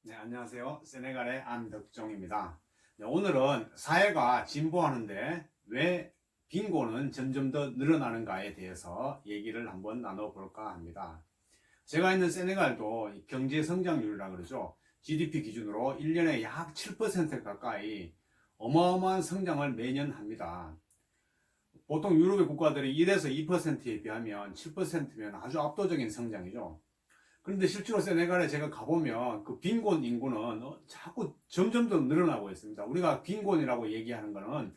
네, 안녕하세요. 세네갈의 안덕종입니다. 네, 오늘은 사회가 진보하는데 왜 빈곤은 점점 더 늘어나는가에 대해서 얘기를 한번 나눠볼까 합니다. 제가 있는 세네갈도 경제 성장률이라 그러죠. GDP 기준으로 1년에 약 7% 가까이 어마어마한 성장을 매년 합니다. 보통 유럽의 국가들이 1에서 2%에 비하면 7%면 아주 압도적인 성장이죠. 그런데 실제로 세네갈에 제가 가보면 그 빈곤 인구는 자꾸 점점 더 늘어나고 있습니다. 우리가 빈곤이라고 얘기하는 거는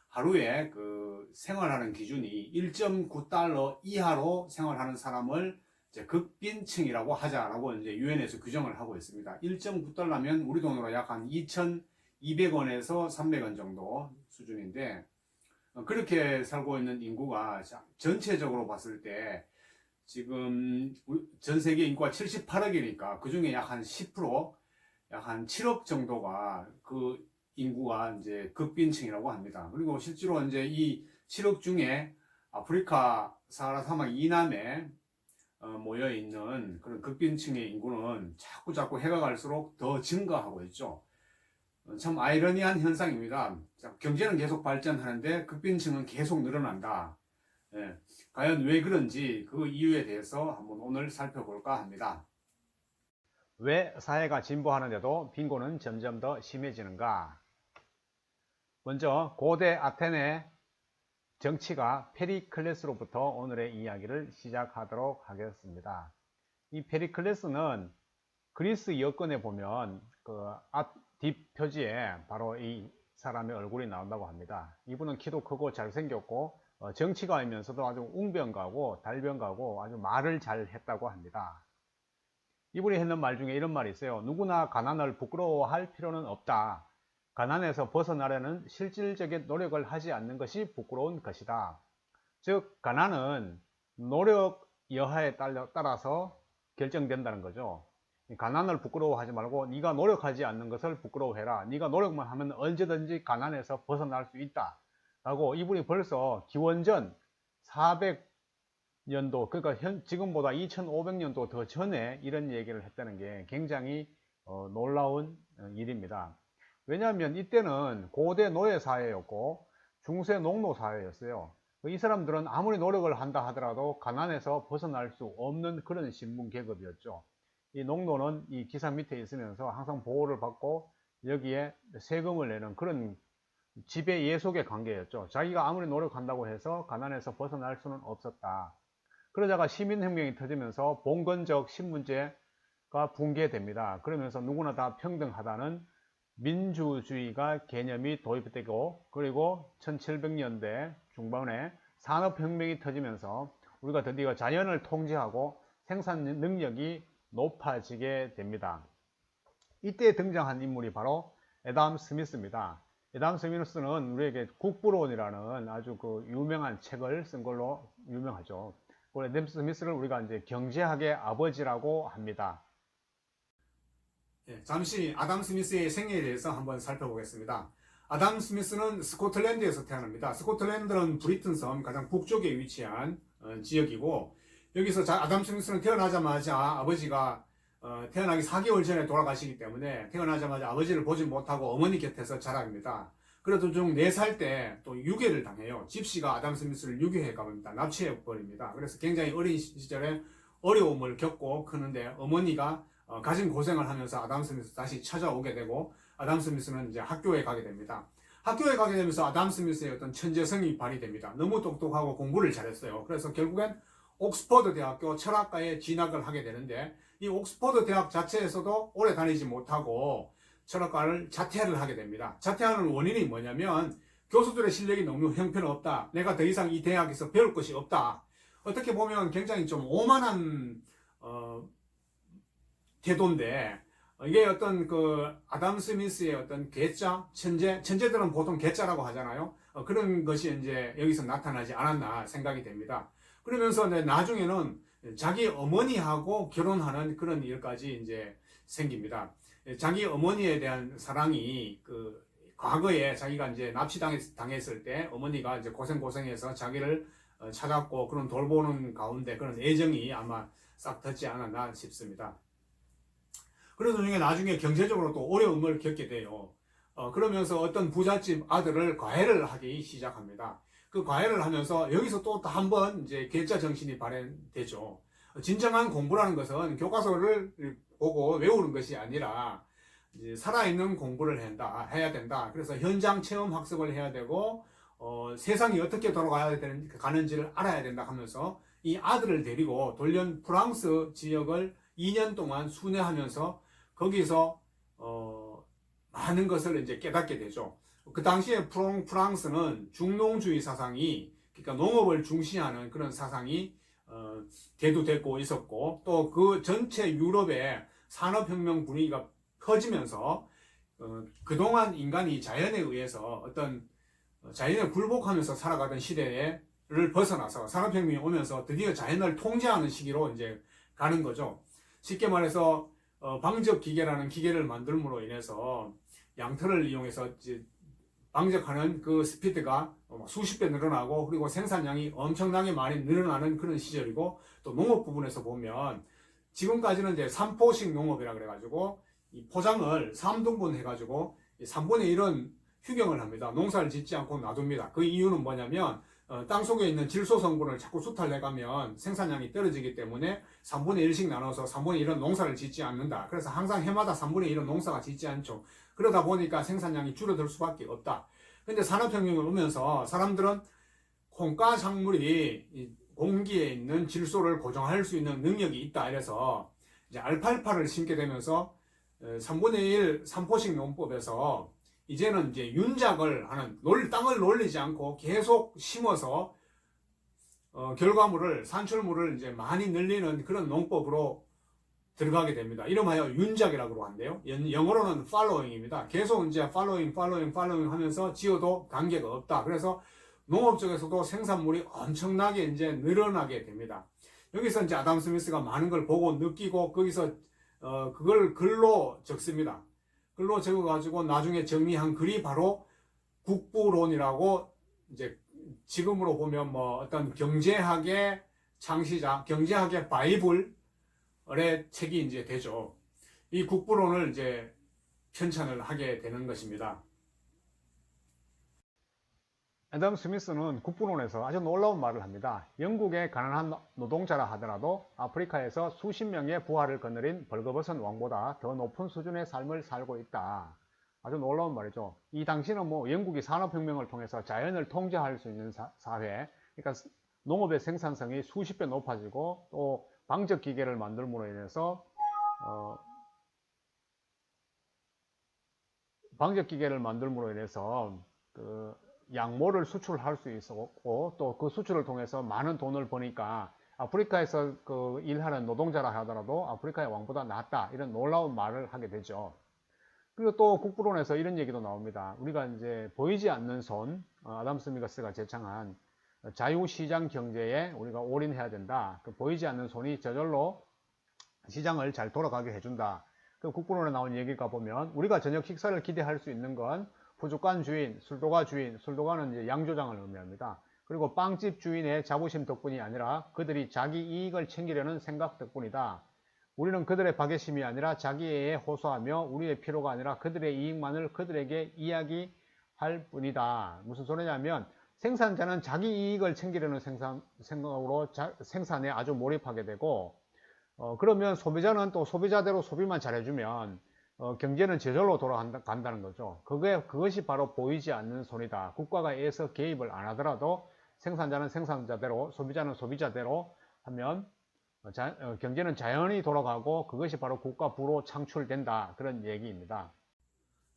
하루에 그 생활하는 기준이 1.9달러 이하로 생활하는 사람을 이제 극빈층이라고 하자라고 이제 유엔에서 규정을 하고 있습니다. 1.9달러면 우리 돈으로 약 한 2,200원에서 300원 정도 수준인데 그렇게 살고 있는 인구가 전체적으로 봤을 때 지금 전 세계 인구가 78억이니까 그 중에 약 한 10%, 약 한 7억 정도가 그 인구가 이제 극빈층이라고 합니다. 그리고 실제로 이제 이 7억 중에 아프리카 사하라 사막 이남에 모여 있는 그런 극빈층의 인구는 자꾸 해가 갈수록 더 증가하고 있죠. 참 아이러니한 현상입니다. 경제는 계속 발전하는데 극빈층은 계속 늘어난다. 예, 과연 왜 그런지 그 이유에 대해서 한번 오늘 살펴볼까 합니다. 왜 사회가 진보하는데도 빈곤은 점점 더 심해지는가? 먼저 고대 아테네 정치가 페리클레스로부터 오늘의 이야기를 시작하도록 하겠습니다. 이 페리클레스는 그리스 여권에 보면 그 뒷표지에 바로 이 사람의 얼굴이 나온다고 합니다. 이분은 키도 크고 잘생겼고 정치가이면서도 아주 웅변가고 달변가고 아주 말을 잘 했다고 합니다. 이분이 했는 말 중에 이런 말이 있어요. 누구나 가난을 부끄러워할 필요는 없다. 가난에서 벗어나려는 실질적인 노력을 하지 않는 것이 부끄러운 것이다. 즉 가난은 노력 여하에 따라서 결정된다는 거죠. 가난을 부끄러워하지 말고 네가 노력하지 않는 것을 부끄러워해라. 네가 노력만 하면 언제든지 가난에서 벗어날 수 있다 라고 이분이 벌써 기원전 400년도 그러니까 지금보다 2500년도 더 전에 이런 얘기를 했다는 게 굉장히 놀라운 일입니다. 왜냐하면 이때는 고대 노예 사회였고 중세 농노 사회였어요. 이 사람들은 아무리 노력을 한다 하더라도 가난에서 벗어날 수 없는 그런 신분 계급이었죠. 이 농노는 이 기사 밑에 있으면서 항상 보호를 받고 여기에 세금을 내는 그런 지배 예속의 관계였죠. 자기가 아무리 노력한다고 해서 가난에서 벗어날 수는 없었다. 그러다가 시민혁명이 터지면서 봉건적 신문제가 붕괴됩니다. 그러면서 누구나 다 평등하다는 민주주의가 개념이 도입되고 그리고 1700년대 중반에 산업혁명이 터지면서 우리가 드디어 자연을 통제하고 생산 능력이 높아지게 됩니다. 이때 등장한 인물이 바로 애담 스미스입니다. 애담 스미스는 우리에게 국부론이라는 아주 그 유명한 책을 쓴 걸로 유명하죠. 애담 스미스를 우리가 이제 경제학의 아버지라고 합니다. 잠시 아담 스미스의 생애에 대해서 한번 살펴보겠습니다. 아담 스미스는 스코틀랜드에서 태어납니다. 스코틀랜드는 브리튼 섬 가장 북쪽에 위치한 지역이고 여기서 아담 스미스는 태어나자마자 아버지가 태어나기 4개월 전에 돌아가시기 때문에 태어나자마자 아버지를 보지 못하고 어머니 곁에서 자랍니다. 그래도 좀 4살 때 또 유괴를 당해요. 집시가 아담 스미스를 유괴해 가봅니다. 납치해 버립니다. 그래서 굉장히 어린 시절에 어려움을 겪고 크는데 어머니가 가진 고생을 하면서 아담 스미스 다시 찾아오게 되고 아담 스미스는 이제 학교에 가게 됩니다. 학교에 가게 되면서 아담 스미스의 어떤 천재성이 발휘됩니다. 너무 똑똑하고 공부를 잘했어요. 그래서 결국엔 옥스퍼드 대학교 철학과에 진학을 하게 되는데 이 옥스퍼드 대학 자체에서도 오래 다니지 못하고 철학과를 자퇴를 하게 됩니다. 자퇴하는 원인이 뭐냐면 교수들의 실력이 너무 형편없다. 내가 더 이상 이 대학에서 배울 것이 없다. 어떻게 보면 굉장히 좀 오만한 태도인데 이게 어떤 그 아담 스미스의 어떤 괴짜, 천재들은 보통 괴짜라고 하잖아요. 그런 것이 이제 여기서 나타나지 않았나 생각이 됩니다. 그러면서 나중에는 자기 어머니하고 결혼하는 그런 일까지 이제 생깁니다. 자기 어머니에 대한 사랑이 그 과거에 자기가 이제 납치당했을 때 어머니가 이제 고생해서 자기를 찾았고 그런 돌보는 가운데 그런 애정이 아마 싹 닿지 않았나 싶습니다. 그러던 중에 나중에 경제적으로 또 어려움을 겪게 돼요. 그러면서 어떤 부잣집 아들을 과외를 하기 시작합니다. 그 과외를 하면서 여기서 또 한 번 이제 계자 정신이 발현되죠. 진정한 공부라는 것은 교과서를 보고 외우는 것이 아니라 이제 살아있는 공부를 해야 된다. 그래서 현장 체험 학습을 해야 되고 세상이 어떻게 가는지를 알아야 된다 하면서 이 아들을 데리고 돌연 프랑스 지역을 2년 동안 순회하면서 거기서 많은 것을 이제 깨닫게 되죠. 그 당시에 프랑스는 중농주의 사상이, 그러니까 농업을 중시하는 그런 사상이 대두되고 있었고, 또 그 전체 유럽의 산업혁명 분위기가 퍼지면서 그동안 인간이 자연에 의해서 어떤 자연에 굴복하면서 살아가던 시대를 벗어나서 산업혁명이 오면서 드디어 자연을 통제하는 시기로 이제 가는 거죠. 쉽게 말해서 방적기계라는 기계를 만들므로 인해서 양털을 이용해서 이제 방적하는 그 스피드가 수십 배 늘어나고, 그리고 생산량이 엄청나게 많이 늘어나는 그런 시절이고, 또 농업 부분에서 보면 지금까지는 이제 3포식 농업이라 그래가지고 이 포장을 3등분 해가지고 3분의 1은 휴경을 합니다. 농사를 짓지 않고 놔둡니다. 그 이유는 뭐냐면 땅 속에 있는 질소 성분을 자꾸 수탈해가면 생산량이 떨어지기 때문에 3분의 1씩 나눠서 3분의 1은 농사를 짓지 않는다. 그래서 항상 해마다 3분의 1은 농사가 짓지 않죠. 그러다 보니까 생산량이 줄어들 수밖에 없다. 근데 산업혁명이 오면서 사람들은 콩가 작물이 공기에 있는 질소를 고정할 수 있는 능력이 있다. 이래서 이제 알팔파를 심게 되면서 3분의 1 3포식 농법에서 이제는 이제 윤작을 하는, 땅을 놀리지 않고 계속 심어서 결과물을, 산출물을 이제 많이 늘리는 그런 농법으로 들어가게 됩니다. 이름하여 윤작이라고 한대요. 영어로는 following입니다. 계속 이제 following 하면서 지어도 관계가 없다. 그래서 농업 쪽에서도 생산물이 엄청나게 이제 늘어나게 됩니다. 여기서 이제 아담 스미스가 많은 걸 보고 느끼고 거기서 그걸 글로 적습니다. 글로 적어가지고 나중에 정리한 글이 바로 국부론이라고, 이제 지금으로 보면 뭐 어떤 경제학의 창시자, 경제학의 바이블의 책이 이제 되죠. 이 국부론을 이제 편찬을 하게 되는 것입니다. 애덤 스미스는 국부론에서 아주 놀라운 말을 합니다. 영국의 가난한 노동자라 하더라도 아프리카에서 수십 명의 부하를 거느린 벌거벗은 왕보다 더 높은 수준의 삶을 살고 있다. 아주 놀라운 말이죠. 이 당시는 뭐 영국이 산업혁명을 통해서 자연을 통제할 수 있는 사회, 그러니까 농업의 생산성이 수십 배 높아지고 또 방적기계를 만들므로 인해서 그 양모를 수출할 수 있었고, 또 그 수출을 통해서 많은 돈을 버니까 아프리카에서 그 일하는 노동자라 하더라도 아프리카의 왕보다 낫다, 이런 놀라운 말을 하게 되죠. 그리고 또 국부론에서 이런 얘기도 나옵니다. 우리가 이제 보이지 않는 손, 아담 스미스가 제창한 자유시장 경제에 우리가 올인해야 된다. 그 보이지 않는 손이 저절로 시장을 잘 돌아가게 해준다. 그 국부론에 나온 얘기가 보면 우리가 저녁 식사를 기대할 수 있는 건 푸주간 주인, 술도가 주인, 술도가는 이제 양조장을 의미합니다. 그리고 빵집 주인의 자부심 덕분이 아니라 그들이 자기 이익을 챙기려는 생각 덕분이다. 우리는 그들의 박애심이 아니라 자기애에 호소하며 우리의 필요가 아니라 그들의 이익만을 그들에게 이야기할 뿐이다. 무슨 소리냐면 생산자는 자기 이익을 챙기려는 생각으로 생산에 아주 몰입하게 되고, 그러면 소비자는 또 소비자대로 소비만 잘해주면 경제는 저절로 돌아간다는 거죠. 그것이 바로 보이지 않는 손이다. 국가가 애써 개입을 안 하더라도 생산자는 생산자대로, 소비자는 소비자대로 하면 경제는 자연히 돌아가고 그것이 바로 국가 부로 창출된다. 그런 얘기입니다.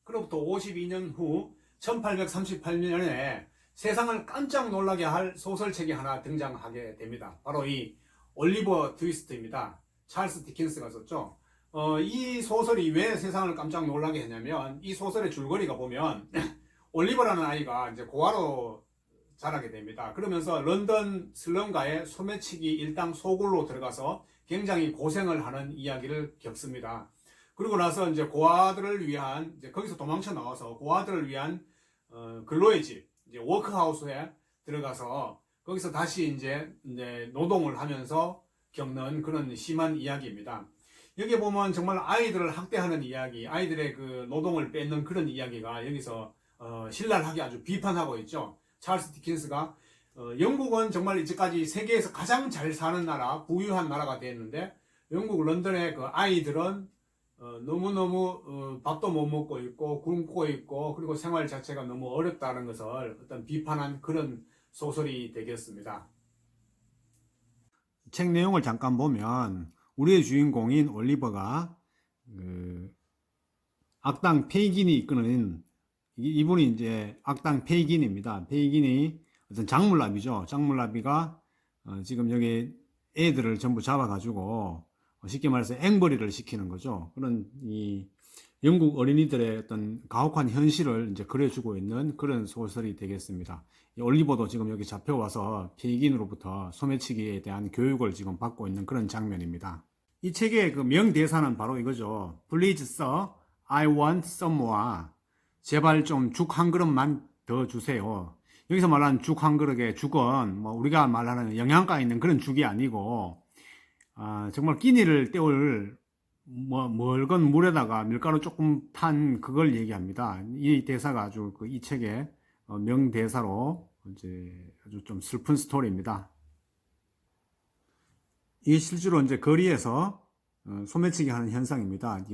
그로부터 52년 후 1838년에 세상을 깜짝 놀라게 할 소설책이 하나 등장하게 됩니다. 바로 이 올리버 트위스트입니다. 찰스 디킨스가 썼죠. 이 소설이 왜 세상을 깜짝 놀라게 했냐면, 이 소설의 줄거리가 보면 올리버라는 아이가 이제 고아로 자라게 됩니다. 그러면서 런던 슬럼가의 소매치기 일당 소굴로 들어가서 굉장히 고생을 하는 이야기를 겪습니다. 그리고 나서 이제 고아들을 위한, 이제 거기서 도망쳐 나와서 고아들을 위한 근로의 집, 이제 워크하우스에 들어가서 거기서 다시 이제 노동을 하면서 겪는 그런 심한 이야기입니다. 여기 보면 정말 아이들을 학대하는 이야기, 아이들의 그 노동을 뺏는 그런 이야기가 여기서 신랄하게 아주 비판하고 있죠. 찰스 디킨스가 영국은 정말 이제까지 세계에서 가장 잘 사는 나라, 부유한 나라가 됐는데 영국 런던의 그 아이들은 너무너무 밥도 못 먹고 있고 굶고 있고 그리고 생활 자체가 너무 어렵다는 것을 어떤 비판한 그런 소설이 되겠습니다. 책 내용을 잠깐 보면 우리의 주인공인 올리버가 그 악당 페이긴이 이끄는 이분이 이제 악당 페이긴입니다. 페이긴이 어떤 장물나비죠. 장물나비가 지금 여기 애들을 전부 잡아가지고 쉽게 말해서 앵벌이를 시키는 거죠. 그런 이 영국 어린이들의 어떤 가혹한 현실을 이제 그려주고 있는 그런 소설이 되겠습니다. 올리버도 지금 여기 잡혀와서 페이긴으로부터 소매치기에 대한 교육을 지금 받고 있는 그런 장면입니다. 이 책의 그 명대사는 바로 이거죠. Please, sir, I want some more. 제발 좀 죽 한 그릇만 더 주세요. 여기서 말하는 죽 한 그릇의 죽은 뭐 우리가 말하는 영양가 있는 그런 죽이 아니고 정말 끼니를 때울 멀건 물에다가 밀가루 조금 탄 그걸 얘기합니다. 이 대사가 아주 이 책의 명대사로 이제 아주 좀 슬픈 스토리입니다. 이게 실제로 이제 거리에서 소매치기 하는 현상입니다.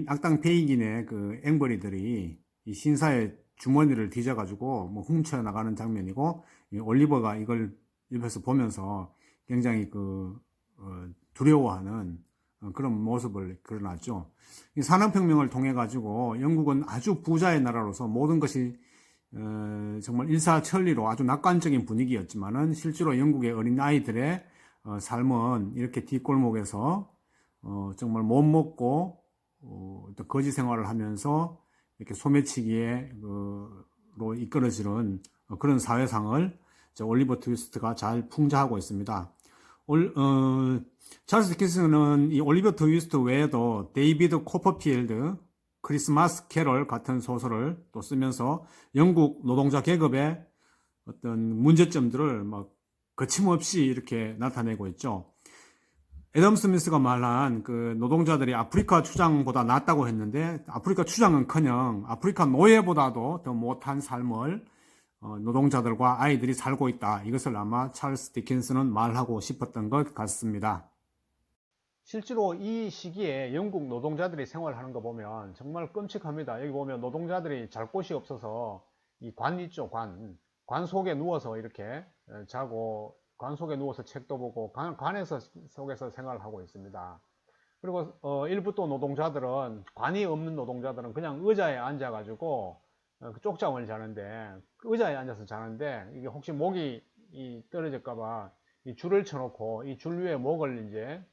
악당 페이긴의 그 앵벌이들이 이 신사의 주머니를 뒤져가지고 뭐 훔쳐 나가는 장면이고, 올리버가 이걸 옆에서 보면서 굉장히 두려워하는 그런 모습을 그려놨죠. 이 산업혁명을 통해 가지고 영국은 아주 부자의 나라로서 모든 것이 정말 일사천리로 아주 낙관적인 분위기였지만은 실제로 영국의 어린 아이들의 삶은 이렇게 뒷골목에서 정말 못 먹고 거지 생활을 하면서 이렇게 소매치기로 이끌어지는 그런 사회상을 올리버 트위스트가 잘 풍자하고 있습니다. 찰스 디킨스는 이 올리버 트위스트 외에도 데이비드 코퍼필드, 크리스마스 캐럴 같은 소설을 또 쓰면서 영국 노동자 계급의 어떤 문제점들을 막 거침없이 이렇게 나타내고 있죠. 애덤 스미스가 말한 그 노동자들이 아프리카 추장보다 낫다고 했는데 아프리카 추장은커녕 아프리카 노예보다도 더 못한 삶을 노동자들과 아이들이 살고 있다. 이것을 아마 찰스 디킨스는 말하고 싶었던 것 같습니다. 실제로 이 시기에 영국 노동자들이 생활하는 거 보면 정말 끔찍합니다. 여기 보면 노동자들이 잘 곳이 없어서 이 관 있죠, 관 속에 누워서 이렇게 자고 관 속에 누워서 책도 보고 속에서 생활을 하고 있습니다. 그리고 일부 또 노동자들은 관이 없는 노동자들은 그냥 의자에 앉아가지고 쪽잠을 자는데 의자에 앉아서 자는데 이게 혹시 목이 떨어질까봐 이 줄을 쳐놓고 이 줄 위에 목을 이제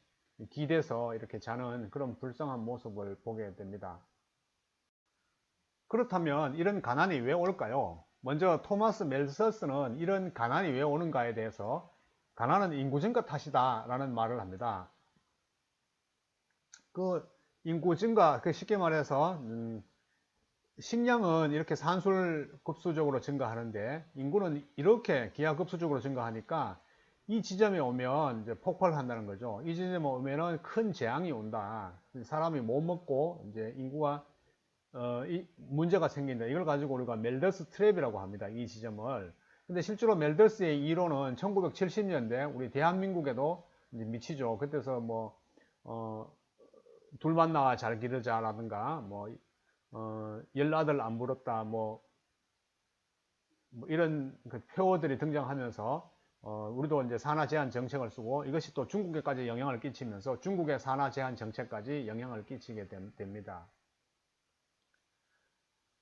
기대서 이렇게 자는 그런 불쌍한 모습을 보게 됩니다. 그렇다면 이런 가난이 왜 올까요? 먼저 토마스 멜서스는 이런 가난이 왜 오는가에 대해서 가난은 인구 증가 탓이다 라는 말을 합니다. 그 인구 증가, 쉽게 말해서 식량은 이렇게 산술급수적으로 증가하는데 인구는 이렇게 기하급수적으로 증가하니까 이 지점에 오면 이제 폭발한다는 거죠. 이 지점에 오면은 큰 재앙이 온다. 사람이 못 먹고 이제 인구가 문제가 생긴다. 이걸 가지고 우리가 멜더스 트랩이라고 합니다. 이 지점을. 근데 실제로 멜더스의 이론은 1970년대 우리 대한민국에도 이제 미치죠. 그때서 둘 만나 잘 기르자라든가 열아들 안 부럽다 이런 그 표어들이 등장하면서 우리도 이제 산하 제한 정책을 쓰고 이것이 또 중국에까지 영향을 끼치면서 중국의 산하 제한 정책까지 영향을 끼치게 됩니다.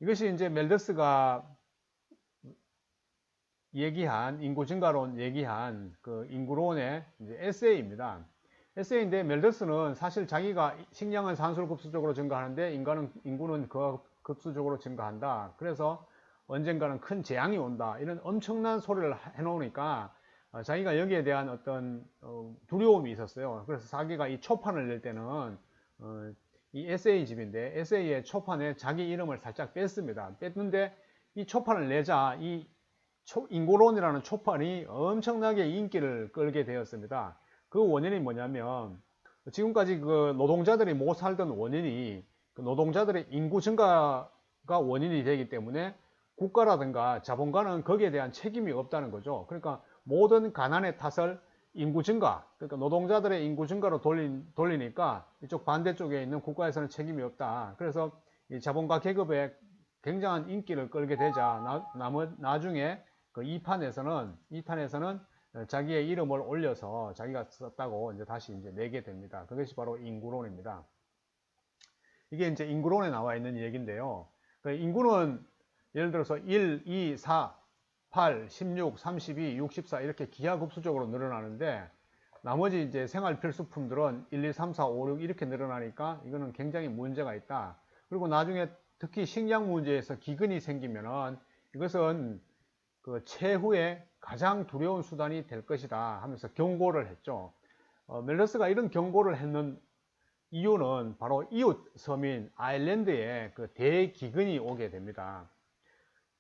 이것이 이제 멜더스가 얘기한 인구 증가론 얘기한 그 인구론의 이제 에세이입니다. 에세이인데 멜더스는 사실 자기가 식량은 산술급수적으로 증가하는데 인구는 급수적으로 증가한다. 그래서 언젠가는 큰 재앙이 온다. 이런 엄청난 소리를 해놓으니까 자기가 여기에 대한 어떤 두려움이 있었어요. 그래서 자기가 이 초판을 낼 때는 이 에세이집인데 에세이의 초판에 자기 이름을 살짝 뺐습니다. 뺐는데 이 초판을 내자 이 인구론이라는 초판이 엄청나게 인기를 끌게 되었습니다. 그 원인이 뭐냐면 지금까지 그 노동자들이 못 살던 원인이 그 노동자들의 인구 증가가 원인이 되기 때문에 국가라든가 자본가는 거기에 대한 책임이 없다는 거죠. 그러니까 모든 가난의 탓을 인구 증가, 그러니까 노동자들의 인구 증가로 돌리니까 이쪽 반대쪽에 있는 국가에서는 책임이 없다. 그래서 이 자본가 계급에 굉장한 인기를 끌게 되자 나중에 그 2탄에서는 자기의 이름을 올려서 자기가 썼다고 이제 다시 이제 내게 됩니다. 그것이 바로 인구론입니다. 이게 이제 인구론에 나와 있는 얘기인데요. 그 인구는 예를 들어서 1, 2, 4, 8, 16, 32, 64 이렇게 기하급수적으로 늘어나는데 나머지 이제 생활 필수품들은 1, 2, 3, 4, 5, 6 이렇게 늘어나니까 이거는 굉장히 문제가 있다. 그리고 나중에 특히 식량 문제에서 기근이 생기면은 이것은 그 최후의 가장 두려운 수단이 될 것이다 하면서 경고를 했죠. 멜더스가 이런 경고를 했는 이유는 바로 이웃 서민 아일랜드에 그 대기근이 오게 됩니다.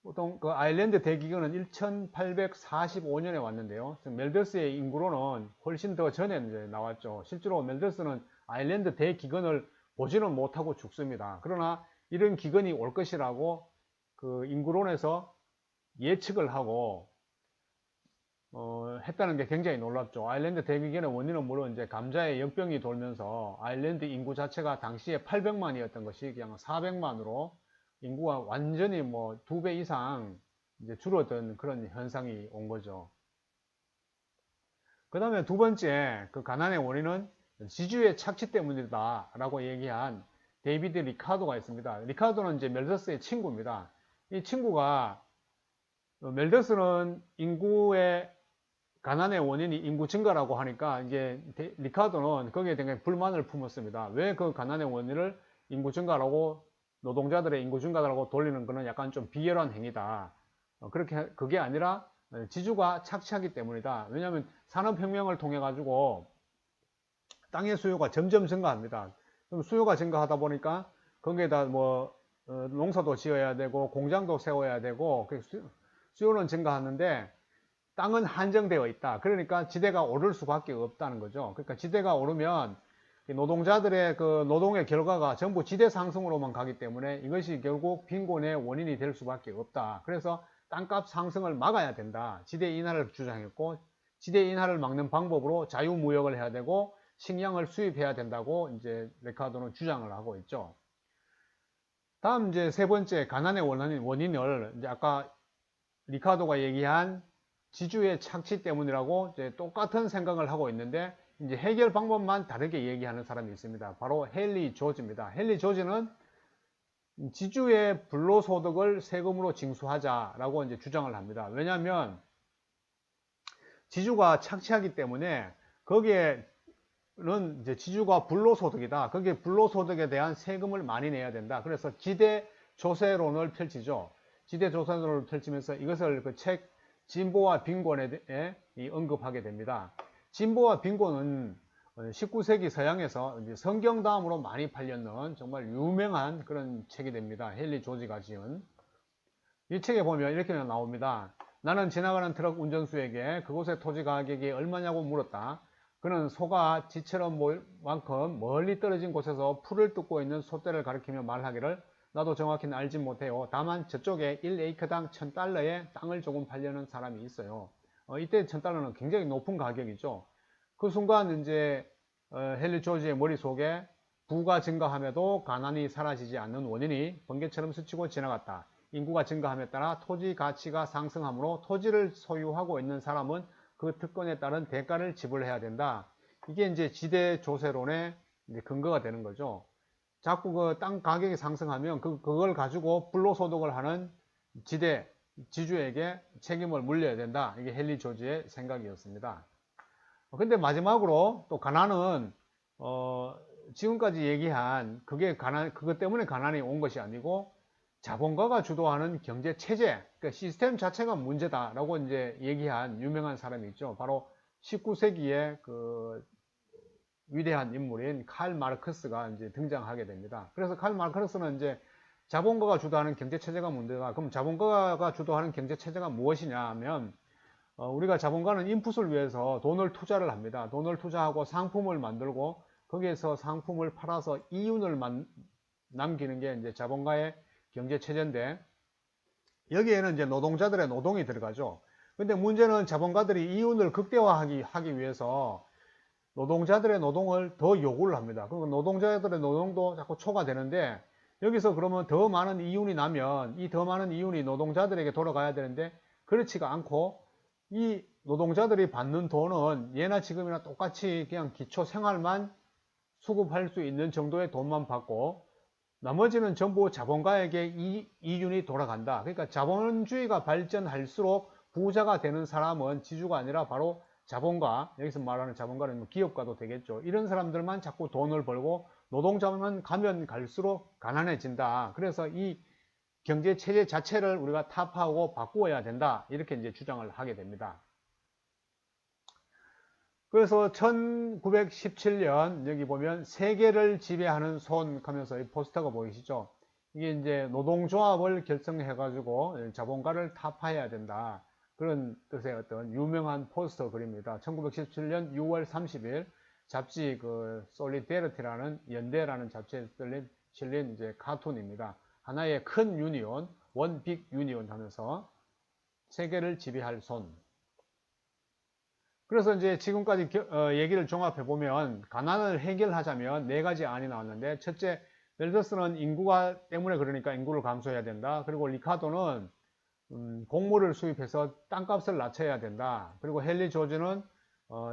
보통 그 아일랜드 대기근은 1845년에 왔는데요. 멜더스의 인구로는 훨씬 더 전에 이제 나왔죠. 실제로 멜더스는 아일랜드 대기근을 보지는 못하고 죽습니다. 그러나 이런 기근이 올 것이라고 그 인구론에서 예측을 하고 했다는 게 굉장히 놀랍죠. 아일랜드 대기근의 원인은 물론 이제 감자의 역병이 돌면서 아일랜드 인구 자체가 당시에 800만이었던 것이 그냥 400만으로 인구가 완전히 뭐 2배 이상 이제 줄어든 그런 현상이 온 거죠. 그 다음에 두 번째, 그 가난의 원인은 지주의 착취 때문이다 라고 얘기한 데이비드 리카도가 있습니다. 리카도는 이제 멜더스의 친구입니다. 이 친구가 멜더스는 인구의 가난의 원인이 인구 증가라고 하니까 이제 리카도는 거기에 대해 불만을 품었습니다. 왜 그 가난의 원인을 인구 증가라고 노동자들의 인구 증가라고 돌리는 것은 약간 좀 비열한 행위다. 그게 아니라 지주가 착취하기 때문이다. 왜냐하면 산업혁명을 통해 가지고 땅의 수요가 점점 증가합니다. 그럼 수요가 증가하다 보니까 거기에다 뭐 농사도 지어야 되고 공장도 세워야 되고 수요는 증가하는데 땅은 한정되어 있다. 그러니까 지대가 오를 수밖에 없다는 거죠. 그러니까 지대가 오르면 노동자들의 그 노동의 결과가 전부 지대 상승으로만 가기 때문에 이것이 결국 빈곤의 원인이 될 수밖에 없다. 그래서 땅값 상승을 막아야 된다. 지대 인하를 주장했고 지대 인하를 막는 방법으로 자유무역을 해야 되고 식량을 수입해야 된다고 이제 리카도는 주장을 하고 있죠. 다음 이제 세 번째 가난의 원인을 이제 아까 리카도가 얘기한 지주의 착취 때문이라고 이제 똑같은 생각을 하고 있는데 이제 해결 방법만 다르게 얘기하는 사람이 있습니다. 바로 헨리 조지입니다. 헨리 조지는 지주의 불로소득을 세금으로 징수하자라고 이제 주장을 합니다. 왜냐하면 지주가 착취하기 때문에 거기에는 이제 지주가 불로소득이다. 거기에 불로소득에 대한 세금을 많이 내야 된다. 그래서 지대 조세론을 펼치죠. 지대 조세론을 펼치면서 이것을 그 책 진보와 빈곤에 대해 언급하게 됩니다. 진보와 빈곤은 19세기 서양에서 이제 성경 다음으로 많이 팔렸는 정말 유명한 그런 책이 됩니다. 헨리 조지가 지은. 이 책에 보면 이렇게 나옵니다. 나는 지나가는 트럭 운전수에게 그곳의 토지 가격이 얼마냐고 물었다. 그는 소가 지처럼 만큼 멀리 떨어진 곳에서 풀을 뜯고 있는 소떼를 가리키며 말하기를 나도 정확히는 알지 못해요. 다만 저쪽에 1에이크당 1000달러에 땅을 조금 팔려는 사람이 있어요. 이때 1000달러는 굉장히 높은 가격이죠. 그 순간 이제 헨리 조지의 머릿속에 부가 증가함에도 가난이 사라지지 않는 원인이 번개처럼 스치고 지나갔다. 인구가 증가함에 따라 토지 가치가 상승하므로 토지를 소유하고 있는 사람은 그 특권에 따른 대가를 지불해야 된다. 이게 이제 지대 조세론의 근거가 되는 거죠. 자꾸 그 땅 가격이 상승하면 그걸 가지고 불로소득을 하는 지주에게 책임을 물려야 된다. 이게 헨리 조지의 생각이었습니다. 근데 마지막으로 또 가난은 지금까지 얘기한 그것 때문에 가난이 온 것이 아니고 자본가가 주도하는 경제 체제, 그러니까 시스템 자체가 문제다라고 이제 얘기한 유명한 사람이 있죠. 바로 19세기의 그 위대한 인물인 칼 마르크스가 이제 등장하게 됩니다. 그래서 칼 마르크스는 이제 자본가가 주도하는 경제 체제가 문제다. 그럼 자본가가 주도하는 경제 체제가 무엇이냐 하면 우리가 자본가는 인풋을 위해서 돈을 투자를 합니다. 돈을 투자하고 상품을 만들고 거기에서 상품을 팔아서 이윤을 남기는 게 이제 자본가의 경제 체제인데, 여기에는 이제 노동자들의 노동이 들어가죠. 근데 문제는 자본가들이 이윤을 극대화하기 위해서 노동자들의 노동을 더 요구를 합니다. 그리고 노동자들의 노동도 자꾸 초과되는데, 여기서 그러면 더 많은 이윤이 나면 이 더 많은 이윤이 노동자들에게 돌아가야 되는데, 그렇지가 않고 이 노동자들이 받는 돈은 예나 지금이나 똑같이 그냥 기초 생활만 수급할 수 있는 정도의 돈만 받고, 나머지는 전부 자본가에게 이윤이 돌아간다. 그러니까 자본주의가 발전할수록 부자가 되는 사람은 지주가 아니라 바로 자본가, 여기서 말하는 자본가는 기업가도 되겠죠. 이런 사람들만 자꾸 돈을 벌고 노동자는 가면 갈수록 가난해진다. 그래서 이 경제 체제 자체를 우리가 타파하고 바꾸어야 된다. 이렇게 이제 주장을 하게 됩니다. 그래서 1917년 여기 보면 세계를 지배하는 손 하면서 이 포스터가 보이시죠? 이게 이제 노동조합을 결성해 가지고 자본가를 타파해야 된다. 그런 뜻의 어떤 유명한 포스터 그림입니다. 1917년 6월 30일 잡지 그 솔리데리티라는 연대라는 잡지에 실린 이제 카툰입니다. 하나의 큰 유니온, 원빅 유니온 하면서 세계를 지배할 손. 그래서 이제 지금까지 얘기를 종합해 보면 가난을 해결하자면 네 가지 안이 나왔는데, 첫째, 멜더스는 인구가 때문에 그러니까 인구를 감소해야 된다. 그리고 리카도는 곡물을 수입해서 땅값을 낮춰야 된다. 그리고 헨리 조지는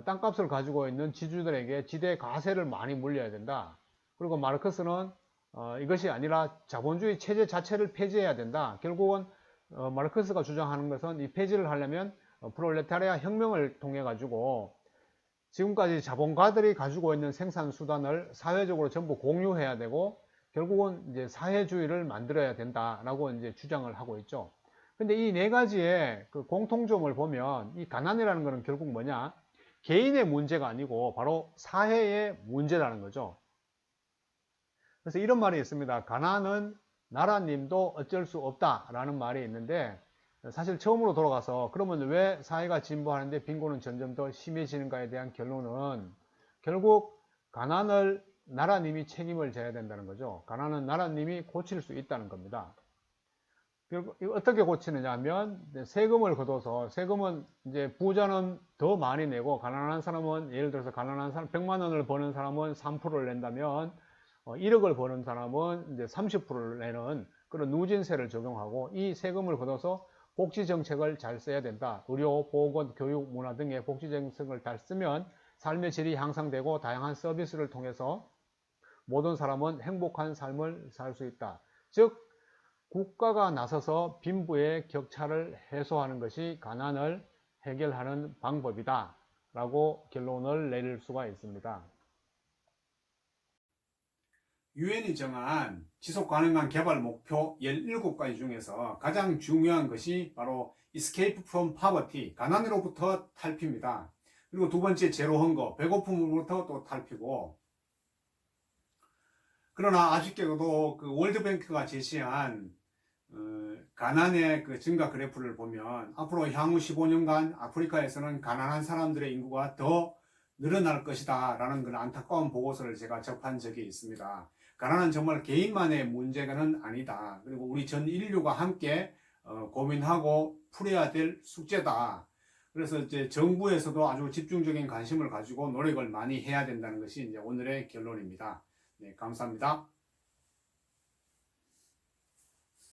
땅값을 가지고 있는 지주들에게 지대 과세를 많이 물려야 된다. 그리고 마르크스는 이것이 아니라 자본주의 체제 자체를 폐지해야 된다. 결국은 마르크스가 주장하는 것은 이 폐지를 하려면 프롤레타리아 혁명을 통해 가지고 지금까지 자본가들이 가지고 있는 생산 수단을 사회적으로 전부 공유해야 되고, 결국은 이제 사회주의를 만들어야 된다라고 이제 주장을 하고 있죠. 근데 이 네 가지의 그 공통점을 보면 이 가난이라는 것은 결국 뭐냐? 개인의 문제가 아니고 바로 사회의 문제라는 거죠. 그래서 이런 말이 있습니다. 가난은 나라님도 어쩔 수 없다라는 말이 있는데, 사실 처음으로 돌아가서 그러면 왜 사회가 진보하는데 빈곤은 점점 더 심해지는가에 대한 결론은 결국 가난을 나라님이 책임을 져야 된다는 거죠. 가난은 나라님이 고칠 수 있다는 겁니다. 어떻게 고치느냐 하면 세금을 걷어서, 세금은 이제 부자는 더 많이 내고 가난한 사람은, 예를 들어서 가난한 사람 100만 원을 버는 사람은 3%를 낸다면 1억을 버는 사람은 이제 30%를 내는 그런 누진세를 적용하고, 이 세금을 걷어서 복지 정책을 잘 써야 된다. 의료, 보건, 교육, 문화 등의 복지 정책을 잘 쓰면 삶의 질이 향상되고 다양한 서비스를 통해서 모든 사람은 행복한 삶을 살 수 있다. 즉 국가가 나서서 빈부의 격차를 해소하는 것이 가난을 해결하는 방법이다 라고 결론을 내릴 수가 있습니다. 유엔이 정한 지속가능한 개발 목표 17가지 중에서 가장 중요한 것이 바로 Escape from Poverty, 가난으로부터 탈피입니다. 그리고 두 번째 제로 헝거, 배고픔으로부터 또 탈피고, 그러나 아쉽게도 그 월드뱅크가 제시한 가난의 그 증가 그래프를 보면 앞으로 향후 15년간 아프리카에서는 가난한 사람들의 인구가 더 늘어날 것이다 라는 그런 안타까운 보고서를 제가 접한 적이 있습니다. 가난은 정말 개인만의 문제는 아니다. 그리고 우리 전 인류가 함께 고민하고 풀어야 될 숙제다. 그래서 이제 정부에서도 아주 집중적인 관심을 가지고 노력을 많이 해야 된다는 것이 이제 오늘의 결론입니다. 네, 감사합니다.